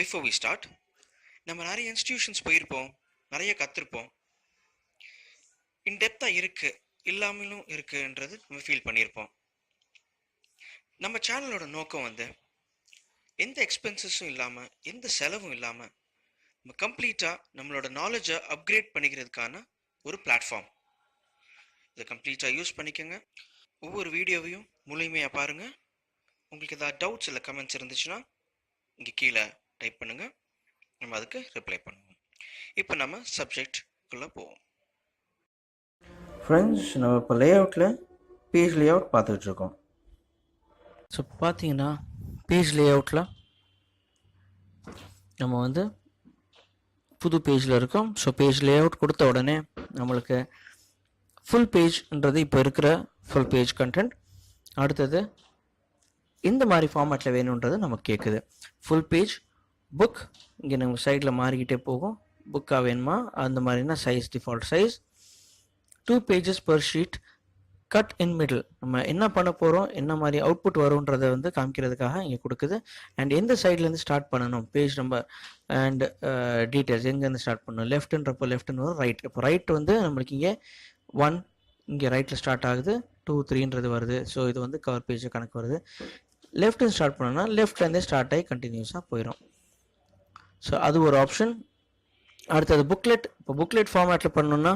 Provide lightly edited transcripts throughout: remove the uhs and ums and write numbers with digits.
before we start, நம்ம நிறைய institutions போயிருப்போம், நிறைய கற்றுருப்போம். இன்டெப்த்தாக இருக்குது இல்லாமலும் இருக்குன்றது நம்ம ஃபீல் பண்ணியிருப்போம். நம்ம சேனலோட நோக்கம் எந்த எக்ஸ்பென்சஸும் இல்லாமல், எந்த செலவும் இல்லாமல் நம்ம கம்ப்ளீட்டாக நம்மளோட நாலேஜை அப்கிரேட் பண்ணிக்கிறதுக்கான ஒரு பிளாட்ஃபார்ம். இதை கம்ப்ளீட்டாக யூஸ் பண்ணிக்கோங்க. ஒவ்வொரு வீடியோவையும் முழுமையாக பாருங்கள். உங்களுக்கு ஏதாவது டவுட்ஸ் இல்லை கமெண்ட்ஸ் இருந்துச்சுன்னா இங்கே கீழே டைப் பண்ணுங்கள், நம்ம அதுக்கு ரிப்ளை பண்ணுவோம். இப்போ நம்ம சப்ஜெக்ட்குள்ளே போவோம். ஃப்ரெண்ட்ஸ், நம்ம இப்போ லேஅவுட்டில் பேஜ் லேஅவுட் பார்த்துட்ருக்கோம். ஸோ பார்த்தீங்கன்னா பேஜ் லேஅவுட்டில் நம்ம புது பேஜில் இருக்கோம். ஸோ பேஜ் லேஅவுட் கொடுத்த உடனே நம்மளுக்கு ஃபுல் பேஜ்ன்றது இப்போ இருக்கிற ஃபுல் பேஜ் கண்டென்ட். அடுத்தது இந்த மாதிரி ஃபார்மேட்டில் வேணுன்றது நமக்கு கேட்குது. ஃபுல் பேஜ் புக் இங்கே நம்ம சைடில் மாறிக்கிட்டே போகும். புக்காக வேணுமா அந்த மாதிரினா size default size. 2 pages per sheet, cut in middle. நம்ம என்ன பண்ண போகிறோம், என்ன மாதிரி அவுட்புட் வரும்ன்றதை காமிக்கிறதுக்காக இங்கே கொடுக்குது. அண்ட் எந்த சைட்லேருந்து ஸ்டார்ட் பண்ணணும், பேஜ் நம்பர் அண்ட் டீட்டெயில்ஸ் எங்கேருந்து ஸ்டார்ட் பண்ணணும். லெஃப்ட்டுன்றப்போ லெஃப்ட்னு வரும், ரைட். இப்போ ரைட் நம்மளுக்கு இங்கே 1 இங்கே ரைட்டில் ஸ்டார்ட் ஆகுது, 2 3ன்றது வருது. ஸோ இது கவர் பேஜ் கணக்கு வருது. லெஃப்ட்னு ஸ்டார்ட் பண்ணோன்னா லெஃப்ட்லேருந்தே ஸ்டார்ட் ஆகி கண்டினியூஸாக போயிடும். ஸோ அது ஒரு ஆப்ஷன். அடுத்தது புக்லெட். இப்போ புக்லெட் ஃபார்மேட்டில் பண்ணணுன்னா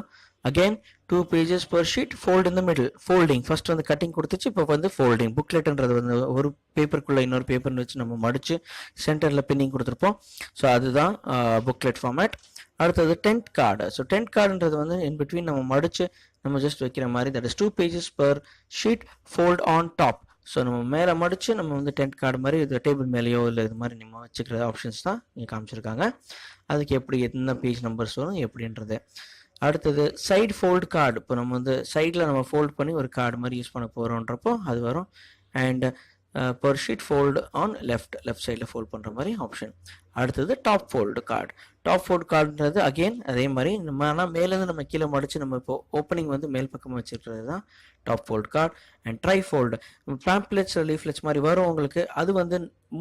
again 2 pages per sheet, fold in the middle. Folding first cutting கொடுத்துச்சு, இப்போ ஃபோல்டிங். புக்லெட்ன்றது ஒரு பேப்பருக்குள்ளே இன்னொரு பேப்பர்னு வச்சு நம்ம மடித்து சென்டரில் பின்னிங் கொடுத்துருப்போம். ஸோ அதுதான் புக்லெட் ஃபார்மேட். அடுத்தது டென்ட் கார்டு. ஸோ டென்ட் கார்டுன்றது இன் பிட்வீன் நம்ம மடித்து நம்ம ஜஸ்ட் வைக்கிற மாதிரி. That is 2 pages per sheet, fold on top. So நம்ம மேலே மடித்து நம்ம டென்ட் கார்டு மாதிரி இது டேபிள் மேலேயோ இல்லை இது மாதிரி நம்ம வச்சுக்கிற ஆப்ஷன்ஸ் தான் இங்கே காமிச்சிருக்காங்க. அதுக்கு எப்படி என்ன பேஜ் நம்பர்ஸ் வரும் எப்படின்றது. அடுத்தது சைடு ஃபோல்டு கார்டு. இப்போ நம்ம சைடில் நம்ம ஃபோல்ட் பண்ணி ஒரு கார்டு மாதிரி யூஸ் பண்ண போகிறோன்றப்போ அது வரும். And per sheet fold on left சைடில் ஃபோல்ட் பண்ணுற மாதிரி ஆப்ஷன். அடுத்தது top fold card. Top fold கார்டுன்றது அகெயின் அதே மாதிரி நம்ம ஆனால் மேலேருந்து நம்ம கீழே மடித்து நம்ம இப்போ ஓப்பனிங் மேல் பக்கமாக வச்சுருக்கிறது தான் top fold card. And try fold. Pamphlets leaflets மாதிரி வரும் உங்களுக்கு. அது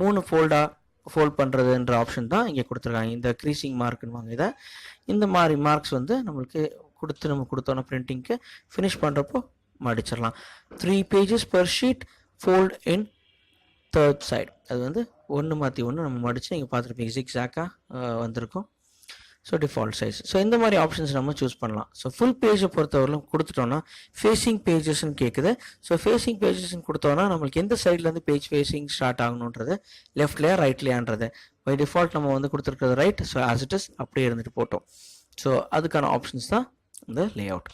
3 ஃபோல்டாக ஃபோல்ட் பண்ணுறதுன்ற ஆப்ஷன் தான் இங்கே கொடுத்துருக்காங்க. இந்த க்ரீசிங் மார்க்குன்னு இதை இந்த மாதிரி மார்க்ஸ் நம்மளுக்கு நம்ம கொடுத்தோன்னா பிரிண்டிங்க்கு ஃபினிஷ் பண்ணுறப்போ மடிச்சிடலாம். 3 pages per sheet, fold in third side. அது ஒன்று மாற்றி ஒன்று நம்ம மடித்து நீங்கள் பார்த்துருப்பீங்க, ஜிக்ஸாக்காக வந்திருக்கும். So default size. ஸோ இந்த மாதிரி ஆப்ஷன்ஸ் நம்ம சூஸ் பண்ணலாம். ஸோ ஃபுல் பேஜை பொறுத்தவரையிலும் கொடுத்துட்டோன்னா ஃபேஸிங் பேஜஸ்ன்னு கேட்குது. ஸோ ஃபேஸிங் பேஜஸ்ன்னு கொடுத்தோன்னா நம்மளுக்கு எந்த சைட்லேருந்து பேஜ் ஃபேஸிங் ஸ்டார்ட் ஆகணுன்றது, லெஃப்ட்லையா ரைட்லையான்றது. பை டிஃபால்ட் நம்ம கொடுத்துருக்கிறது right. So as it is அப்படியே இருந்துட்டு போட்டோம். ஸோ அதுக்கான ஆப்ஷன்ஸ் தான் இந்த லேஅவுட்.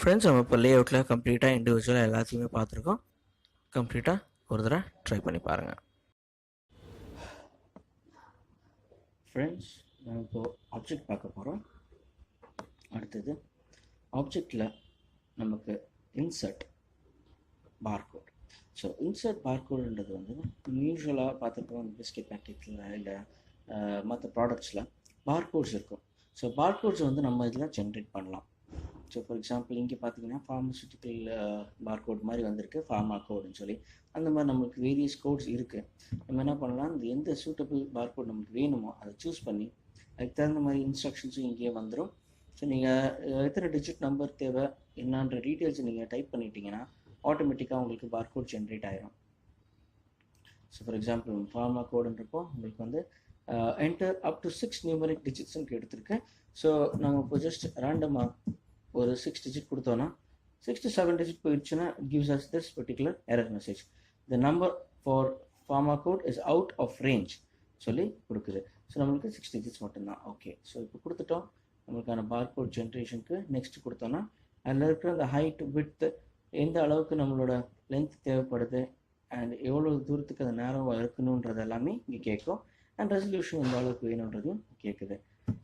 ஃப்ரெண்ட்ஸ், நம்ம இப்போ லேஅவுட்டில் கம்ப்ளீட்டாக இண்டிவிஜுவலாக எல்லாத்தையுமே பார்த்துருக்கோம். கம்ப்ளீட்டாக ஒரு தடவை ட்ரை பண்ணி பாருங்கள். ஃப்ரெண்ட்ஸ், நம்ம இப்போது ஆப்ஜெக்ட் பார்க்க போகிறோம். அடுத்தது ஆப்ஜெக்டில் நமக்கு இன்சர்ட் பார்கோட். ஸோ இன்சர்ட் பார்கோடுன்றது யூஸ்வலாக பார்த்துருக்கோம் பிஸ்கெட் பேக்கெட்டில் இல்லை மற்ற ப்ராடக்ட்ஸில் பார்கோட்ஸ் இருக்கும். ஸோ பார்கோட்ஸ் நம்ம இதில் ஜென்ரேட் பண்ணலாம். ஸோ ஃபார் எக்ஸாம்பிள் இங்கே பார்த்தீங்கன்னா ஃபார்மசூட்டிக்கல் பார்கோட் மாதிரி வந்திருக்கு, ஃபார்மா கோடுன்னு சொல்லி. அந்த மாதிரி நம்மளுக்கு வேரியஸ் கோட்ஸ் இருக்குது. நம்ம என்ன பண்ணலாம், இந்த எந்த சூட்டபிள் பார்கோட் நமக்கு வேணுமோ அதை சூஸ் பண்ணி அதுக்கு தகுந்த மாதிரி இன்ஸ்ட்ரக்ஷன்ஸும் இங்கேயே வந்துடும். ஸோ நீங்கள் எத்தனை டிஜிட் நம்பர் தேவை என்னன்ற டீட்டெயில்ஸ் நீங்கள் டைப் பண்ணிட்டீங்கன்னா ஆட்டோமேட்டிக்காக உங்களுக்கு பார்கோட் ஜென்ரேட் ஆகிடும். ஸோ ஃபார் எக்ஸாம்பிள் ஃபார்மா கோடுன்றப்போ உங்களுக்கு என்டர் அப் டு 6 நியூமரிக் டிஜிட்ஸ்ன்னு எடுத்திருக்கேன். ஸோ நம்ம இப்போ ஜஸ்ட் ரேண்டமாக ஒரு 6 digit கொடுத்தோன்னா 6 to 7 digit போயிடுச்சுன்னா gives us this particular error message. The number for pharma code is out of range சொல்லி கொடுக்குது. ஸோ நம்மளுக்கு 6 digits மட்டும்தான். ஓகே, ஸோ இப்போ கொடுத்துட்டோம். நம்மளுக்கான பார்கோட் ஜென்ரேஷனுக்கு நெக்ஸ்ட் கொடுத்தோன்னா அதில் இருக்கிற அந்த ஹைட் விட்த், எந்த அளவுக்கு நம்மளோட லென்த் தேவைப்படுது அண்ட் எவ்வளோ தூரத்துக்கு அது நேரமாக இருக்கணுன்றது எல்லாமே இங்கே கேட்கும். அண்ட் ரெசல்யூஷன் எந்த அளவுக்கு வேணுன்றதையும் கேட்குது.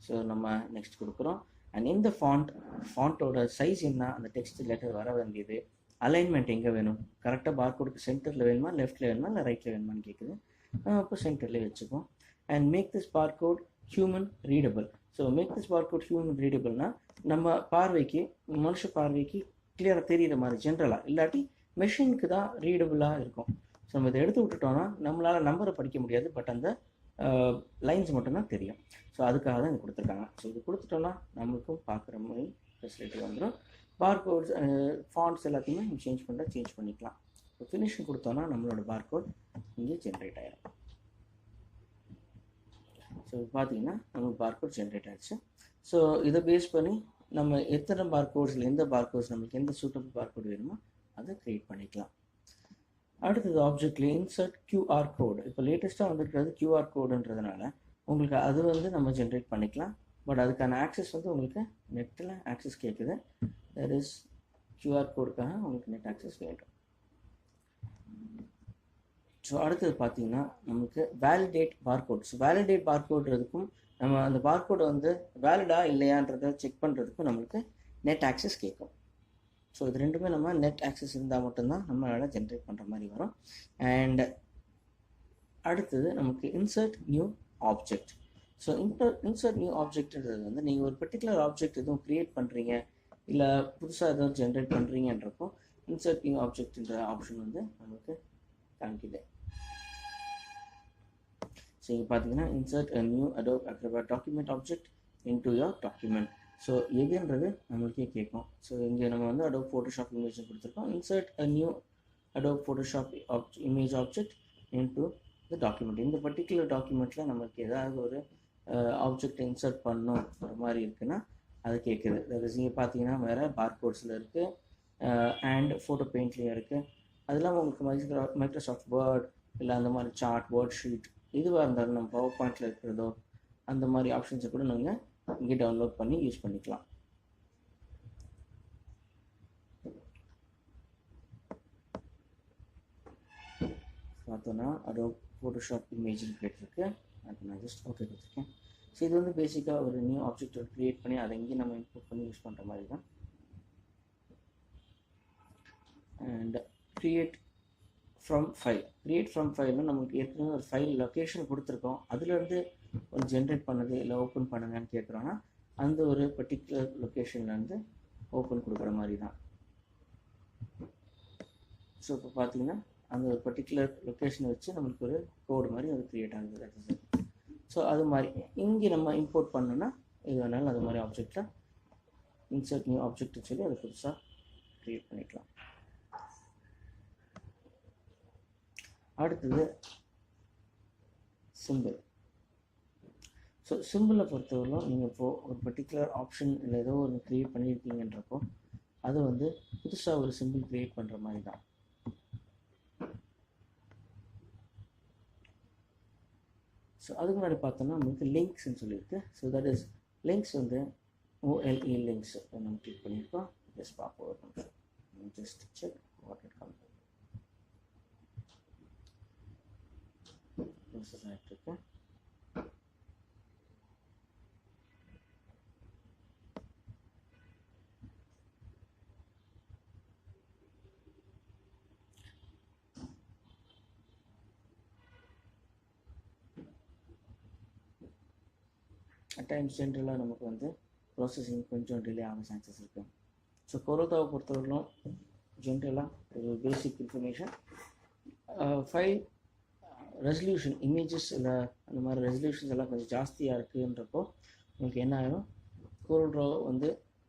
ஸோ நம்ம நெக்ஸ்ட் கொடுக்குறோம். அண்ட் இந்த ஃபாண்ட்டோட சைஸ் என்ன, அந்த டெக்ஸ்ட் லெட்டர் வர வேண்டியது, அலைன்மெண்ட் எங்கே வேணும், கரெக்டாக பார்கோடுக்கு சென்டரில் வேணுமா லெஃப்ட்டில் வேணுமா இல்லை ரைட்டில் வேணுமான்னு கேட்குது. இப்போ சென்டர்லேயே வச்சுப்போம். And make this barcode human readable. So make this barcode human ரீடபிள்னா நம்ம பார்வைக்கு, மனுஷ பார்வைக்கு கிளியராக தெரிகிற மாதிரி ஜென்ரலாக, இல்லாட்டி மெஷினுக்கு தான் ரீடபுளாக இருக்கும். ஸோ நம்ம இதை எடுத்து விட்டுட்டோம்னா நம்மளால் நம்பரை படிக்க முடியாது, பட் அந்த லைன்ஸ் மட்டும்தான் தெரியும். ஸோ அதுக்காக தான் இது கொடுத்துருக்காங்க. ஸோ இது கொடுத்துட்டோம்னா நம்மளுக்கும் பார்க்குற மாதிரி ஃபெசிலிட்டி வந்துடும். பார்கோட்ஸ் ஃபாண்ட்ஸ் எல்லாத்தையுமே நம்ம சேஞ்ச் பண்ணிக்கலாம். ஸோ ஃபினிஷிங் கொடுத்தோன்னா நம்மளோட பார்கோட் இங்கே ஜென்ரேட் ஆகிடும். ஸோ பார்த்தீங்கன்னா நமக்கு பார்கோட் ஜென்ரேட் ஆகிடுச்சு. ஸோ இதை பேஸ் பண்ணி நம்ம எத்தனை பார்கோட்ஸில் எந்த பார்கோட்ஸ் நம்மளுக்கு எந்த சூட்டபிள் பார்கோட் வேணுமோ அதை க்ரியேட் பண்ணிக்கலாம். அடுத்தது ஆப்ஜெக்ட்ல இன்சர்ட் QR கோடு. இப்போ லேட்டஸ்ட்டாக வந்துருக்கிறது QR கோடுன்றதுனால உங்களுக்கு அது வந்து நம்ம ஜென்ரேட் பண்ணிக்கலாம். பட் அதுக்கான ஆக்சஸ் வந்து உங்களுக்கு நெட்டில் ஆக்சஸ் கேட்குது. தட் இஸ் QR கோடுக்காக உங்களுக்கு நெட் ஆக்சஸ் வேண்டும். ஸோ அடுத்தது பார்த்தீங்கன்னா நமக்கு வேலிடேட் பார்கோட். ஸோ வேலிடேட் பார்கோடுறதுக்கும் நம்ம அந்த பார்கோடை வந்து வேலிடா இல்லையான்றதை செக் பண்ணுறதுக்கும் நம்மளுக்கு நெட் ஆக்சஸ் கேட்கும். ஸோ இது ரெண்டுமே நம்ம நெட் ஆக்சஸ் இருந்தால் மட்டும்தான் நம்மளால் ஜென்ரேட் பண்ணுற மாதிரி வரும். அண்ட் அடுத்தது நமக்கு insert new object. So insert new ஆப்ஜெக்ட்ன்றது வந்து நீங்கள் ஒரு பர்டிகுலர் ஆப்ஜெக்ட் எதுவும் க்ரியேட் பண்ணுறீங்க இல்லை புதுசாக எதுவும் ஜென்ரேட் பண்ணுறீங்கன்றப்போ இன்சர்ட் நியூ ஆப்ஜெக்ட்ன்ற ஆப்ஷன் வந்து நமக்கு காமிக்குது. ஸோ இங்கே பார்த்தீங்கன்னா insert a new Adobe Acrobat document object into your document. So எதுன்றது நம்மளுக்கே கேட்கும். ஸோ இங்கே நம்ம வந்து Adobe Photoshop இமேஜ் கொடுத்துருக்கோம். Insert a new Adobe Photoshop image object into the document. இந்த பர்டிகுலர் டாக்குமெண்ட்டில் நமக்கு ஏதாவது ஒரு ஆப்ஜெக்ட் இன்சர்ட் பண்ணணும் ஒரு மாதிரி இருக்குன்னா அது கேட்குது. அதாவது இங்கே பார்த்தீங்கன்னா வேறு பார்கோட்ஸில் இருக்குது அண்ட் ஃபோட்டோ பெயிண்ட்லேயும் இருக்குது. அது இல்லாமல் உங்களுக்கு மைக்ரோசாஃப்ட் வேர்ட் இல்லை அந்த மாதிரி சார்ட் வேர்ட் ஷீட் இதுவாக இருந்தாலும் நம்ம பவர் பாயிண்டில் இருக்கிறதோ அந்த மாதிரி ஆப்ஷன்ஸை கூட நீங்கள் இங்கே டவுன்லோட் பண்ணி யூஸ் பண்ணிக்கலாம். பார்த்தோன்னா Adobe Photoshop இமேஜின் கேட்டிருக்கு. அது நான் ஜஸ்ட் ஓகே கொடுத்துருக்கேன். ஸோ இது வந்து பேசிக்காக ஒரு நியூ ஆப்ஜெக்ட் க்ரியேட் பண்ணி அதை இங்கே நம்ம இம்போர்ட் பண்ணி யூஸ் பண்ணுற மாதிரி தான். அண்ட் க்ரியேட் ஃப்ரம் ஃபைல்னு நமக்கு ஏற்கனவே ஒரு ஃபைல் லொக்கேஷன் கொடுத்துருக்கோம். அதுலேருந்து ஒரு ஜென்ரேட் பண்ணது இல்லை ஓப்பன் பண்ணுங்கன்னு கேட்குறோன்னா அந்த ஒரு பர்டிகுலர் லொக்கேஷன்லேருந்து ஓப்பன் கொடுக்குற மாதிரி தான். ஸோ இப்போ பார்த்தீங்கன்னா அந்த ஒரு பர்டிகுலர் லொக்கேஷனை வச்சு நம்மளுக்கு ஒரு கோடு மாதிரி அது க்ரியேட் ஆகுது. ஸோ அது மாதிரி இங்கே நம்ம இம்போர்ட் பண்ணோன்னா இது வேணாலும் அது மாதிரி ஆப்ஜெக்டில் இன்சர்ட் நியூ ஆப்ஜெக்ட் சொல்லி அதை புதுசாக க்ரியேட் பண்ணிக்கலாம். அடுத்தது சிம்பிள். ஸோ சிம்பிளை பொறுத்தவரைக்கும் நீங்கள் இப்போது ஒரு பர்டிகுலர் ஆப்ஷன் இல்லை ஏதோ ஒன்று க்ரியேட் பண்ணியிருக்கீங்கன்றப்போ அது வந்து புதுசாக ஒரு சிம்பிள் க்ரியேட் பண்ணுற மாதிரி தான். ஸோ அதுக்கு முன்னாடி பார்த்தோம்னா நமக்கு லிங்க்ஸ்ன்னு சொல்லியிருக்கு. ஸோ தட் இஸ் லிங்க்ஸ் வந்து OLE லிங்க்ஸ் நம்ம கிளிக் பண்ணியிருக்கோம். ஜஸ்ட் பார்ப்போம் ஒரு நிமிஷம். Just check what it comes. Process ஆகிட்டுருக்கு. அட் டைம்ஸ் ஜென்ரலாக நமக்கு வந்து ப்ராசஸிங் கொஞ்சம் டிலே ஆக சான்சஸ் இருக்குது. ஸோ Corel Drawவை பொறுத்தவரைக்கும் ஜென்ரலாக ஒரு பேசிக் இன்ஃபர்மேஷன் ஃபைல் ரெசல்யூஷன் இமேஜஸ் இல்லை அந்த மாதிரி ரெசல்யூஷன்ஸ் எல்லாம் கொஞ்சம் ஜாஸ்தியாக இருக்குன்றப்போ உங்களுக்கு என்ன ஆகிடும், Corel Draw வந்து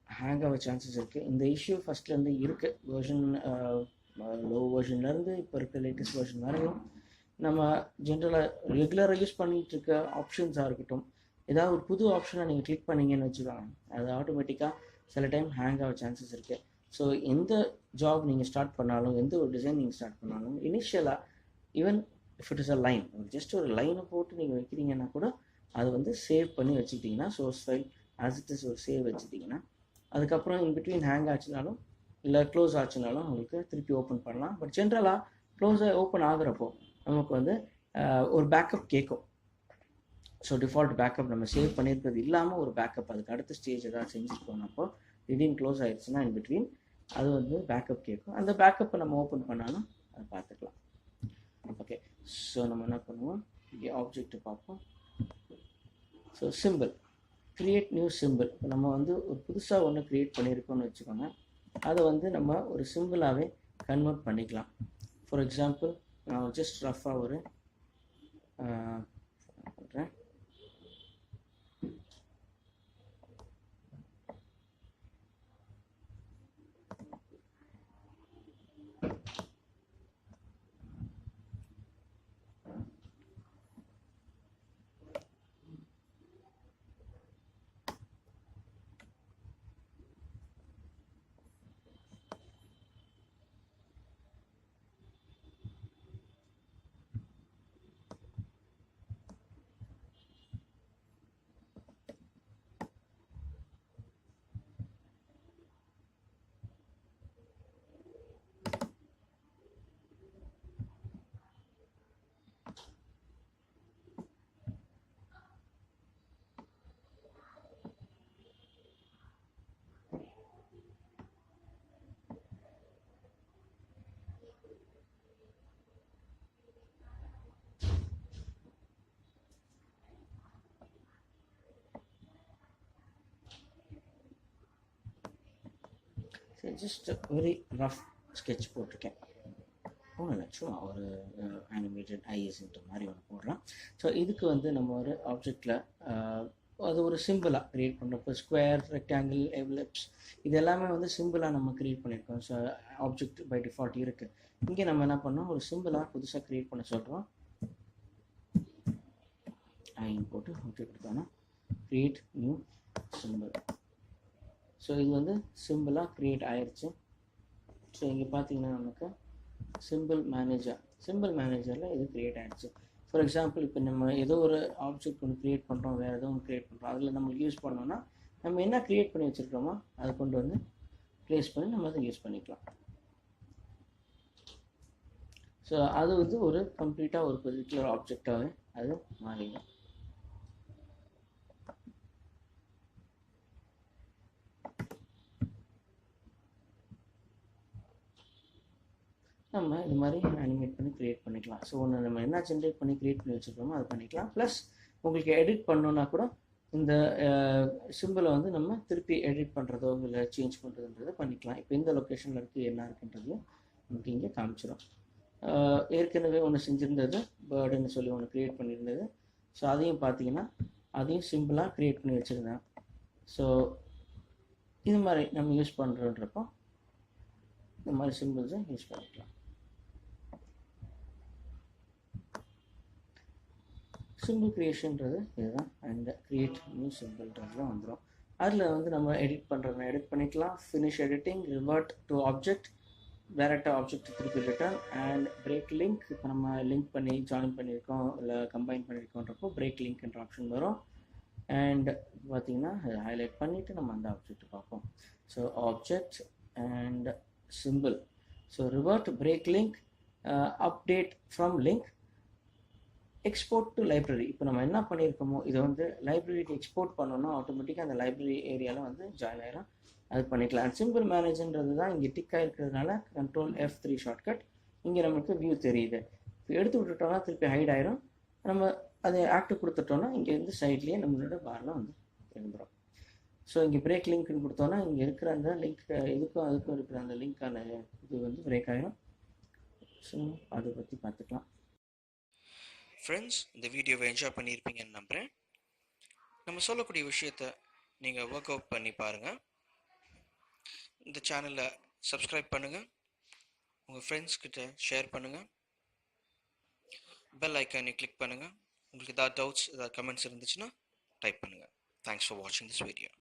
ஹேங் ஆக சான்சஸ் இருக்குது. இந்த இஷ்யூ ஃபஸ்ட்லேருந்து இருக்குது. வெர்ஷன் லோ வெர்ஷன்லேருந்து இப்போ இருக்க லேட்டஸ்ட் வெர்ஷன் வரையும் நம்ம ஜென்ரலாக ரெகுலராக யூஸ் பண்ணிகிட்டு இருக்க ஆப்ஷன்ஸாக இருக்கட்டும், ஏதாவது ஒரு புது ஆப்ஷனை நீங்கள் கிளிக் பண்ணிங்கன்னு வச்சுக்கோங்க, அது ஆட்டோமேட்டிக்காக சில டைம் ஹேங் ஆக சான்சஸ் இருக்குது. ஸோ எந்த ஜாப் நீங்கள் ஸ்டார்ட் பண்ணாலும் எந்த ஒரு டிசைன் நீங்கள் ஸ்டார்ட் பண்ணாலும் இனிஷியலாக even if it is a line, just ஒரு லைனை போட்டு நீங்கள் வைக்கிறீங்கன்னா கூட அது வந்து சேவ் பண்ணி வச்சுக்கிட்டிங்கன்னா source file as it is ஒரு சேவ் வச்சுட்டிங்கன்னா அதுக்கப்புறம் இன்பிட்வீன் ஹேங் ஆச்சுனாலும் இல்லை க்ளோஸ் ஆச்சுனாலும் உங்களுக்கு திருப்பி ஓப்பன் பண்ணலாம். பட் ஜென்ரலாக க்ளோஸாக ஓப்பன் ஆகுறப்போ நமக்கு வந்து ஒரு பேக்கப் கேட்கும். ஸோ டிஃபால்ட் பேக்கப் நம்ம சேவ் பண்ணியிருக்கிறது இல்லாமல் ஒரு பேக்கப் அதுக்கு அடுத்த ஸ்டேஜ் ஏதாவது செஞ்சுட்டு போனப்போ திடீர்னு க்ளோஸ் ஆகிடுச்சுன்னா இன்பிட்வீன் அது வந்து பேக்கப் கேட்கும். அந்த பேக்கப்பை நம்ம ஓப்பன் பண்ணாலும் அதை பார்த்துக்கலாம். ஓகே, ஸோ நம்ம என்ன பண்ணுவோம், இங்கே ஆப்ஜெக்ட் பார்ப்போம். So simple create new simple. இப்போ நம்ம வந்து ஒரு புதுசாக ஒன்று க்ரியேட் பண்ணியிருக்கோம்னு வச்சுக்கோங்க, அதை வந்து நம்ம ஒரு சிம்பிளாகவே கன்வெர்ட் பண்ணிக்கலாம். ஃபார் எக்ஸாம்பிள் நான் ஜஸ்ட் ரஃபாக ஒரு பண்ணுறேன். ஜஸ்ட் வெரி ரஃப் ஸ்கெட்ச் போட்டிருக்கேன். ஒன்றும் இல்லை, சும்மா ஒரு அனிமேட்டட் ஐஎஸ்ன்ற மாதிரி ஒன்று போடலாம். ஸோ இதுக்கு வந்து நம்ம ஒரு ஆப்ஜெக்டில் அது ஒரு சிம்பிளாக க்ரியேட் பண்ணுறப்போ ஸ்கொயர், ரெக்டாங்கிள், எவ்லிப்ஸ் இது எல்லாமே வந்து சிம்பிளாக நம்ம க்ரியேட் பண்ணியிருக்கோம். ஸோ ஆப்ஜெக்ட் பை டிஃபால்ட் இருக்குது. இங்கே நம்ம என்ன பண்ணோம், ஒரு சிம்பிளாக புதுசாக க்ரியேட் பண்ண சொல்கிறோம். ஐன் போட்டு ஓகே கொடுத்தோன்னா க்ரியேட் நியூ சிம்பிள். ஸோ இது வந்து சிம்பிளாக க்ரியேட் ஆயிடுச்சு. ஸோ இங்கே பார்த்தீங்கன்னா நமக்கு சிம்பிள் மேனேஜரில் இது க்ரியேட் ஆகிடுச்சு. ஃபார் எக்ஸாம்பிள் இப்போ நம்ம ஏதோ ஒரு ஆப்ஜெக்ட் ஒன்று க்ரியேட் பண்ணுறோம், வேறு ஏதோ ஒன்று க்ரியேட் பண்ணுறோம், அதில் நம்மளுக்கு யூஸ் பண்ணோன்னா நம்ம என்ன க்ரியேட் பண்ணி வச்சுருக்கோமோ அதை கொண்டு வந்து ப்ளேஸ் பண்ணி நம்ம அதை யூஸ் பண்ணிக்கலாம். ஸோ அது வந்து ஒரு கம்ப்ளீட்டாக ஒரு பர்டிகுலர் ஆப்ஜெக்டாகவே அது மாறிடும். நம்ம இது மாதிரி அனிமேட் பண்ணி க்ரியேட் பண்ணிக்கலாம். ஸோ ஒன்று நம்ம என்ன ஜென்ரேட் பண்ணி க்ரியேட் பண்ணி வச்சுருக்கோமோ அதை பண்ணிக்கலாம். ப்ளஸ் உங்களுக்கு எடிட் பண்ணோன்னா கூட இந்த சிம்பிளை வந்து நம்ம திருப்பி எடிட் பண்ணுறதோ இல்லை சேஞ்ச் பண்ணுறதுன்றதை பண்ணிக்கலாம். இப்போ இந்த லொக்கேஷனில் இருக்குது என்ன இருக்குன்றதையும் நமக்கு இங்கே காமிச்சிடும். ஏற்கனவே ஒன்று செஞ்சுருந்தது, பேர்டுன்னு சொல்லி ஒன்று க்ரியேட் பண்ணியிருந்தது. ஸோ அதையும் பார்த்தீங்கன்னா அதையும் சிம்பிளாக க்ரியேட் பண்ணி வச்சுருந்தேன். ஸோ இது மாதிரி நம்ம யூஸ் பண்ணுறோன்றப்போ இந்த மாதிரி சிம்பிள்ஸை யூஸ் பண்ணிக்கலாம். சிம்பிள் க்ரியேஷன்றது இதுதான். அண்ட் க்ரியேட் நியூ சிம்பிள்ன்றதுலாம் வந்துடும். அதில் வந்து நம்ம எடிட் பண்ணுறதுனா எடிட் பண்ணிக்கலாம். Finish editing, revert to object, டேரெக்டாக ஆப்ஜெக்ட் திருப்பி ரிட்டர்ன், அண்ட் பிரேக் லிங்க். இப்போ நம்ம லிங்க் பண்ணி ஜாயின் பண்ணியிருக்கோம் இல்லை கம்பைன் பண்ணியிருக்கோன்றப்போ பிரேக் லிங்க்ன்ற ஆப்ஷன் வரும். அண்ட் பார்த்தீங்கன்னா அதை ஹைலைட் பண்ணிவிட்டு நம்ம அந்த ஆப்ஜெக்ட் பார்ப்போம். So object and simple. So revert, break link, update from link, export to library. இப்போ நம்ம என்ன பண்ணியிருக்கோமோ இதை வந்து லைப்ரரிக்கு எக்ஸ்போர்ட் பண்ணோன்னா ஆட்டோமேட்டிக்காக அந்த லைப்ரரி ஏரியாவில் வந்து ஜாயின் ஆகிடும். அது பண்ணிக்கலாம். அண்ட் சிம்பிள் மேனேஜர்ன்றது தான் இங்கே டிக் ஆகிருக்கிறதுனால Ctrl F3 ஷார்ட்கட். இங்கே நமக்கு வியூ தெரியுது. இப்போ எடுத்து விட்டுட்டோம்னா திருப்பி ஹைட் ஆயிரும். நம்ம அதை ஆக்டிவ் கொடுத்துட்டோம்னா இங்கேருந்து சைட்லேயே நம்மளோட பாரில் வந்து இருந்துடும். ஸோ இங்கே பிரேக் லிங்க்னு கொடுத்தோன்னா இங்கே இருக்கிற அந்த லிங்க் இதுக்கும் அதுக்கும் இருக்கிற அந்த லிங்க்கான இது வந்து பிரேக் ஆகிடும். ஸோ அதை பற்றி பார்த்துக்கலாம். ஃப்ரெண்ட்ஸ், இந்த வீடியோவை என்ஜாய் பண்ணியிருப்பீங்கன்னு நம்புகிறேன். நம்ம சொல்லக்கூடிய விஷயத்த நீங்கள் ஒர்க் அவுட் பண்ணி பாருங்கள். இந்த சேனலை சப்ஸ்கிரைப் பண்ணுங்கள், உங்கள் ஃப்ரெண்ட்ஸ்கிட்ட ஷேர் பண்ணுங்கள், பெல் ஐக்கானை கிளிக் பண்ணுங்கள். உங்களுக்கு ஏதாவது டவுட்ஸ், ஏதாவது கமெண்ட்ஸ் இருந்துச்சுன்னா டைப் பண்ணுங்கள். தேங்க்ஸ் ஃபார் வாட்சிங் திஸ் வீடியோ.